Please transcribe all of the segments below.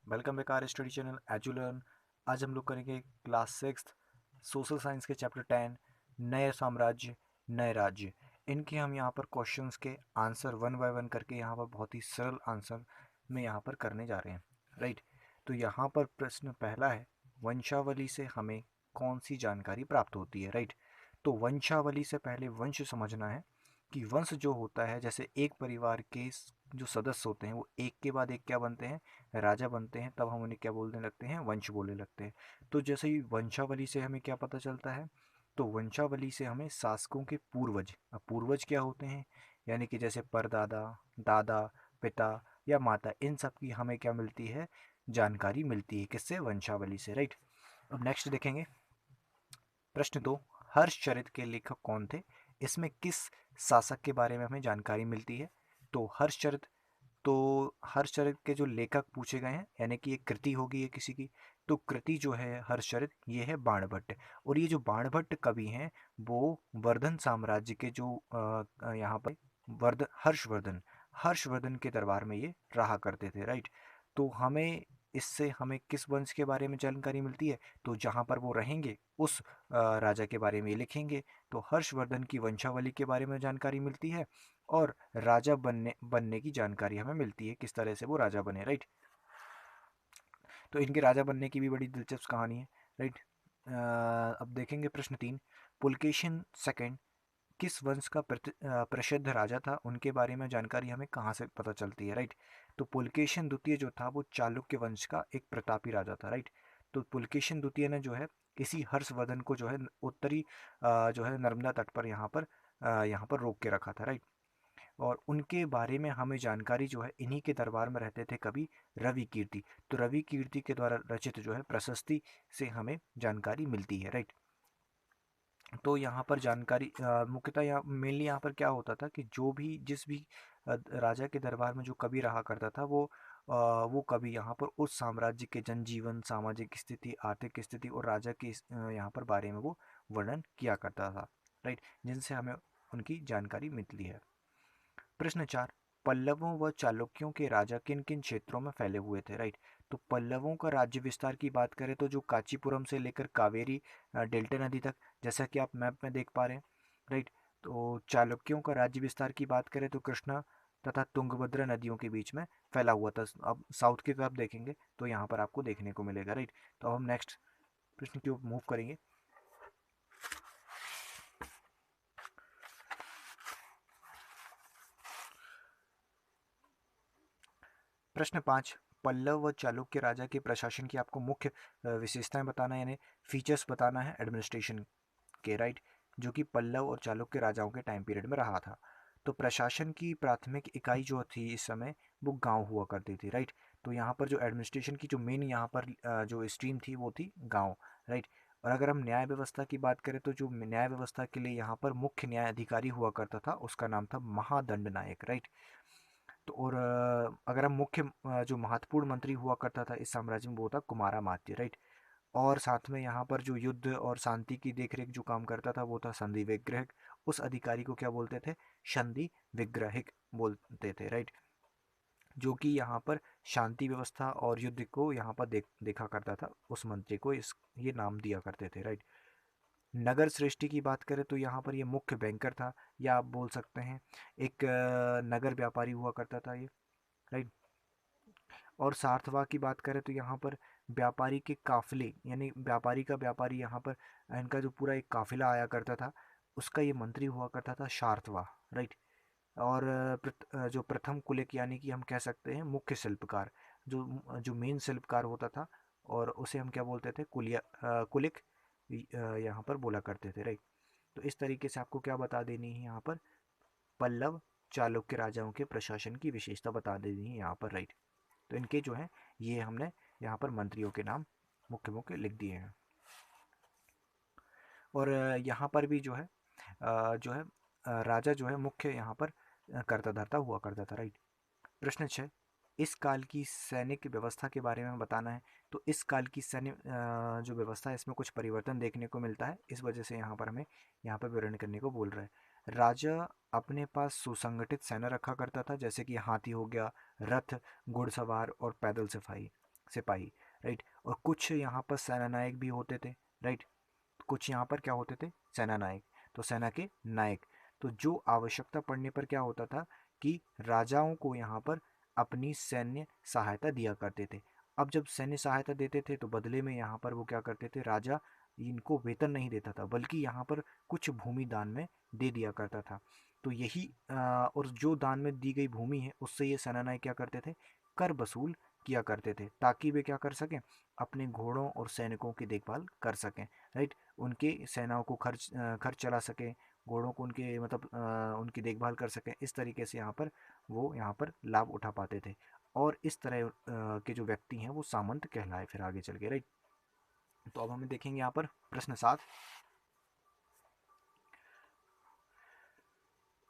Welcome back our study channel Edulearn. आज हम लोग करेंगे क्लास सिक्स्थ सोशल साइंस के चैप्टर 10 नए साम्राज्य नए राज्य। इनके हम यहाँ पर क्वेश्चंस के आंसर वन बाय वन करके यहाँ पर बहुत ही सरल आंसर में यहाँ पर करने जा रहे हैं। राइट, तो यहाँ पर प्रश्न पहला है, वंशावली से हमें कौन सी जानकारी प्राप्त होती है। राइट, तो वंशावली से पहले वंश समझना है कि वंश जो होता है, जैसे एक परिवार के जो सदस्य होते हैं वो एक के बाद एक क्या बनते हैं, राजा बनते हैं, तब हम उन्हें क्या बोलने लगते हैं, वंश बोलने लगते हैं। तो जैसे ही वंशावली से हमें क्या पता चलता है, तो वंशावली से हमें शासकों के पूर्वज, अब पूर्वज क्या होते हैं, यानी कि जैसे परदादा, दादा, पिता या माता, इन सब की हमें क्या मिलती है, जानकारी मिलती है। किससे? वंशावली से। राइट, अब नेक्स्ट देखेंगे प्रश्न 2, हर्षचरित के लेखक कौन थे? इसमें किस शासक के बारे में हमें जानकारी मिलती है? तो हर्षचरित, तो हर्षचरित के जो लेखक पूछे गए हैं, यानी कि ये कृति होगी ये किसी की, तो कृति जो है हर्षचरित, ये है बाणभट्ट। और ये जो बाणभट्ट कवि हैं वो वर्धन साम्राज्य के जो यहाँ पर हर्षवर्धन, हर्षवर्धन के दरबार में ये रहा करते थे। राइट, तो हमें इससे हमें किस वंश के बारे में जानकारी मिलती है, तो जहाँ पर वो रहेंगे उस राजा के बारे में ये लिखेंगे। तो हर्षवर्धन की वंशावली के बारे में जानकारी मिलती है और राजा बनने बनने की जानकारी हमें मिलती है, किस तरह से वो राजा बने। राइट, तो इनके राजा बनने की भी बड़ी दिलचस्प कहानी है। राइट, अब देखेंगे प्रश्न 3, पुलकेशिन सेकंड किस वंश का प्रसिद्ध राजा था, उनके बारे में जानकारी हमें कहाँ से पता चलती है। राइट, तो पुलकेशिन द्वितीय जो था वो चालुक्य वंश का एक प्रतापी राजा था। राइट, तो पुलकेशिन द्वितीय ने जो है इसी हर्षवर्धन को जो है उत्तरी जो है नर्मदा तट पर यहाँ पर रोक के रखा था। राइट, और उनके बारे में हमें जानकारी जो है, इन्हीं के दरबार में रहते थे कवि रवि कीर्ति, तो रवि कीर्ति के द्वारा रचित जो है प्रशस्ति से हमें जानकारी मिलती है। राइट, तो यहाँ पर जानकारी मुख्यतः यहाँ मेनली यहाँ पर क्या होता था कि जो भी जिस भी राजा के दरबार में जो कवि रहा करता था वो कवि यहाँ पर उस साम्राज्य के जनजीवन, सामाजिक स्थिति, आर्थिक स्थिति और राजा के यहाँ पर बारे में वो वर्णन किया करता था। राइट, जिनसे हमें उनकी जानकारी मिलती है। प्रश्न 4, पल्लवों व चालुक्यों के राजा किन किन क्षेत्रों में फैले हुए थे। राइट, तो पल्लवों का राज्य विस्तार की बात करें तो जो कांचीपुरम से लेकर कावेरी डेल्टा नदी तक, जैसा कि आप मैप में देख पा रहे हैं। राइट, तो चालुक्यों का राज्य विस्तार की बात करें तो कृष्णा तथा तुंगभद्रा नदियों के बीच में फैला हुआ था। अब साउथ की तरफ देखेंगे तो यहाँ पर आपको देखने को मिलेगा। राइट, तो हम नेक्स्ट प्रश्न की ओर मूव करेंगे। प्रश्न 5, पल्लव व चालुक्य राजा के प्रशासन की आपको मुख्य विशेषताएं बताना है, यानी फीचर्स बताना है एडमिनिस्ट्रेशन के। राइट, जो कि पल्लव और चालुक्य राजाओं के टाइम पीरियड में रहा था। तो प्रशासन की प्राथमिक इकाई जो थी इस समय वो गांव हुआ करती थी। राइट, तो यहाँ पर जो एडमिनिस्ट्रेशन की जो मेन यहाँ पर जो स्ट्रीम थी वो थी गांव। राइट, और अगर हम न्याय व्यवस्था की बात करें तो जो न्याय व्यवस्था के लिए यहाँ पर मुख्य न्याय अधिकारी हुआ करता था उसका नाम था महादंड नायक। राइट, तो और अगर हम मुख्य जो महत्वपूर्ण मंत्री हुआ करता था इस साम्राज्य में वो था कुमारामात्य। राइट, और साथ में यहाँ पर जो युद्ध और शांति की देखरेख जो काम करता था वो था संधि विग्रहिक। उस अधिकारी को क्या बोलते थे? संधि विग्रहिक बोलते थे। राइट, जो कि यहाँ पर शांति व्यवस्था और युद्ध को यहाँ पर देखा करता था, उस मंत्री को इस ये नाम दिया करते थे। राइट, नगर श्रेष्ठी की बात करें तो यहाँ पर ये मुख्य बैंकर था, या आप बोल सकते हैं एक नगर व्यापारी हुआ करता था ये। राइट, और सार्थवा की बात करें तो यहाँ पर व्यापारी के काफिले, यानी व्यापारी का व्यापारी यहाँ पर इनका जो पूरा एक काफिला आया करता था उसका ये मंत्री हुआ करता था सार्थवा। राइट, और जो प्रथम कुलिक, यानी कि हम कह सकते हैं मुख्य शिल्पकार, जो जो मेन शिल्पकार होता था, और उसे हम क्या बोलते थे? कुलिक यहाँ पर बोला करते थे। राइट, तो इस तरीके से आपको क्या बता देनी है यहाँ पर? पल्लव चालुक्य राजाओं के प्रशासन की विशेषता बता देनी है यहाँ पर। राइट, तो इनके जो है ये हमने यहाँ पर मंत्रियों के नाम मुख्य मुख्य लिख दिए हैं। और यहाँ पर भी जो है राजा जो है मुख्य यहाँ पर करता धरता हुआ करता था। राइट, प्रश्न 6, इस काल की सैनिक व्यवस्था के बारे में बताना है। तो इस काल की सैन्य जो व्यवस्था है इसमें कुछ परिवर्तन देखने को मिलता है, इस वजह से यहाँ पर हमें यहाँ पर विवरण करने को बोल रहा है। राजा अपने पास सुसंगठित सेना रखा करता था, जैसे कि हाथी हो गया, रथ, घुड़सवार और पैदल सिपाही। सिपाही, राइट। और कुछ यहाँ पर सेना नायक भी होते थे, राइट। कुछ यहाँ पर क्या होते थे, सेना नायक, तो सेना के नायक। तो जो आवश्यकता पड़ने पर क्या होता था कि राजाओं को यहाँ पर अपनी सैन्य सहायता दिया करते थे। अब जब सैन्य सहायता देते थे तो बदले में यहाँ पर वो क्या करते थे, राजा इनको वेतन नहीं देता था बल्कि यहाँ पर कुछ भूमि दान में दे दिया करता था। तो यही और जो दान में दी गई भूमि है उससे ये सेनानायक क्या करते थे, कर वसूल किया करते थे, ताकि वे क्या कर सकें, अपने घोड़ों और सैनिकों की देखभाल कर सकें, राइट। उनके सेनाओं को खर्च चला सके, घोड़ों को उनके मतलब उनकी देखभाल कर सकें, इस तरीके से यहाँ पर वो यहाँ पर लाभ उठा पाते थे। और इस तरह के जो व्यक्ति हैं वो सामंत कहलाए फिर आगे चल के, राइट। तो अब हमें देखेंगे यहाँ पर प्रश्न 7।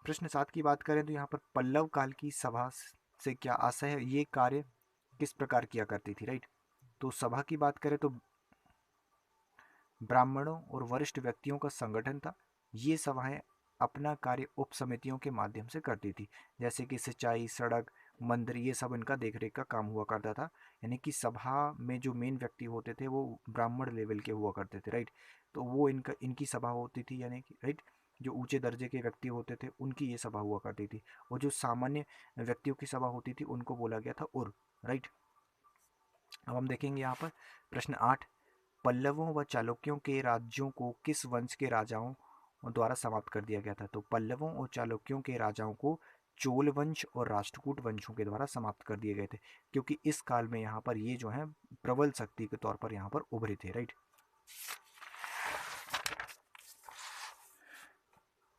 प्रश्न 7 की बात करें तो यहाँ पर पल्लव काल की सभा से क्या आशय है, ये कार्य किस प्रकार किया करती थी, राइट। तो सभा की बात करें तो ब्राह्मणों और वरिष्ठ व्यक्तियों का संगठन था। ये सभाएं अपना कार्य उप समितियों के माध्यम से करती थी, जैसे कि सिंचाई, सड़क, मंदिर, ये सब इनका देखरेख का काम हुआ करता था। यानी कि सभा में जो मेन व्यक्ति होते थे वो ब्राह्मण लेवल के हुआ करते थे, राइट। तो वो इनकी सभा होती थी, यानी कि राइट, जो ऊंचे दर्जे के व्यक्ति होते थे उनकी ये सभा हुआ करती थी। और जो सामान्य व्यक्तियों की सभा होती थी उनको बोला गया था उर, राइट। अब हम देखेंगे यहाँ पर प्रश्न 8। पल्लवों व चालुक्यों के राज्यों को किस वंश के राजाओं द्वारा समाप्त कर दिया गया था। तो पल्लवों और चालुक्यों के राजाओं को चोल वंश और राष्ट्रकूट वंशों के द्वारा समाप्त कर दिए गए थे, क्योंकि इस काल में यहाँ पर ये जो है प्रबल शक्ति के तौर पर यहाँ पर उभरे थे, राइट।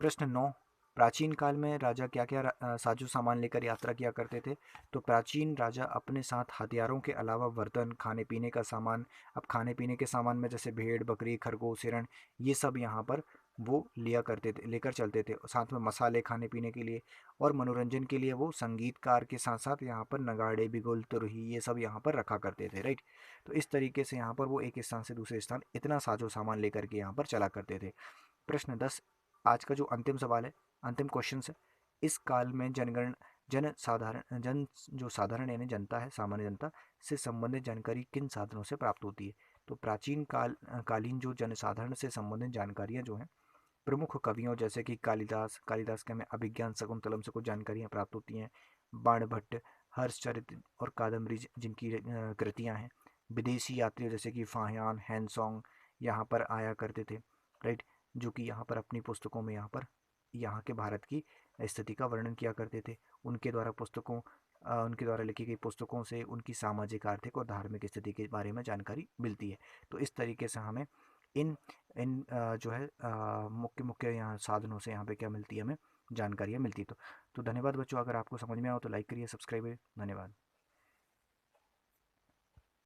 प्रश्न 9। प्राचीन काल में राजा क्या क्या साजो सामान लेकर यात्रा किया करते थे। तो प्राचीन राजा अपने साथ हथियारों के अलावा बर्तन, खाने पीने का सामान, अब खाने पीने के सामान में जैसे भेड़, बकरी, खरगोश, हिरण, ये सब यहाँ पर वो लिया करते थे, लेकर चलते थे। साथ में मसाले खाने पीने के लिए, और मनोरंजन के लिए वो संगीतकार के साथ साथ यहाँ पर नगाड़े, बिगुल, तुरही, ये सब यहाँ पर रखा करते थे, राइट। तो इस तरीके से यहाँ पर वो एक स्थान से दूसरे स्थान इतना साजो सामान लेकर के यहाँ पर चला करते थे। प्रश्न 10, आज का जो अंतिम सवाल है, अंतिम क्वेश्चन है, इस काल में जन जो साधारण यानी जनता है, सामान्य जनता से संबंधित जानकारी किन साधनों से प्राप्त होती है। तो प्राचीन कालीन जो जनसाधारण से संबंधित जानकारियाँ जो हैं, प्रमुख कवियों जैसे कि कालिदास के हमें अभिज्ञान शकुंतलम से कुछ जानकारियाँ प्राप्त होती हैं। बाणभट्ट, हर्षचरित और कादम्बरी जिनकी कृतियाँ हैं। विदेशी यात्रियों जैसे कि फाहियान, हैंसोंग यहाँ पर आया करते थे, राइट, जो कि यहाँ पर अपनी पुस्तकों में यहाँ के भारत की स्थिति का वर्णन किया करते थे। उनके द्वारा लिखी गई पुस्तकों से उनकी सामाजिक, आर्थिक और धार्मिक स्थिति के बारे में जानकारी मिलती है। तो इस तरीके से हमें इन इन जो है मुख्य मुख्य यहाँ साधनों से यहाँ पे क्या मिलती है, हमें जानकारियाँ मिलती है। तो धन्यवाद बच्चों, अगर आपको समझ में आओ तो लाइक करिए, सब्सक्राइब करिए, धन्यवाद।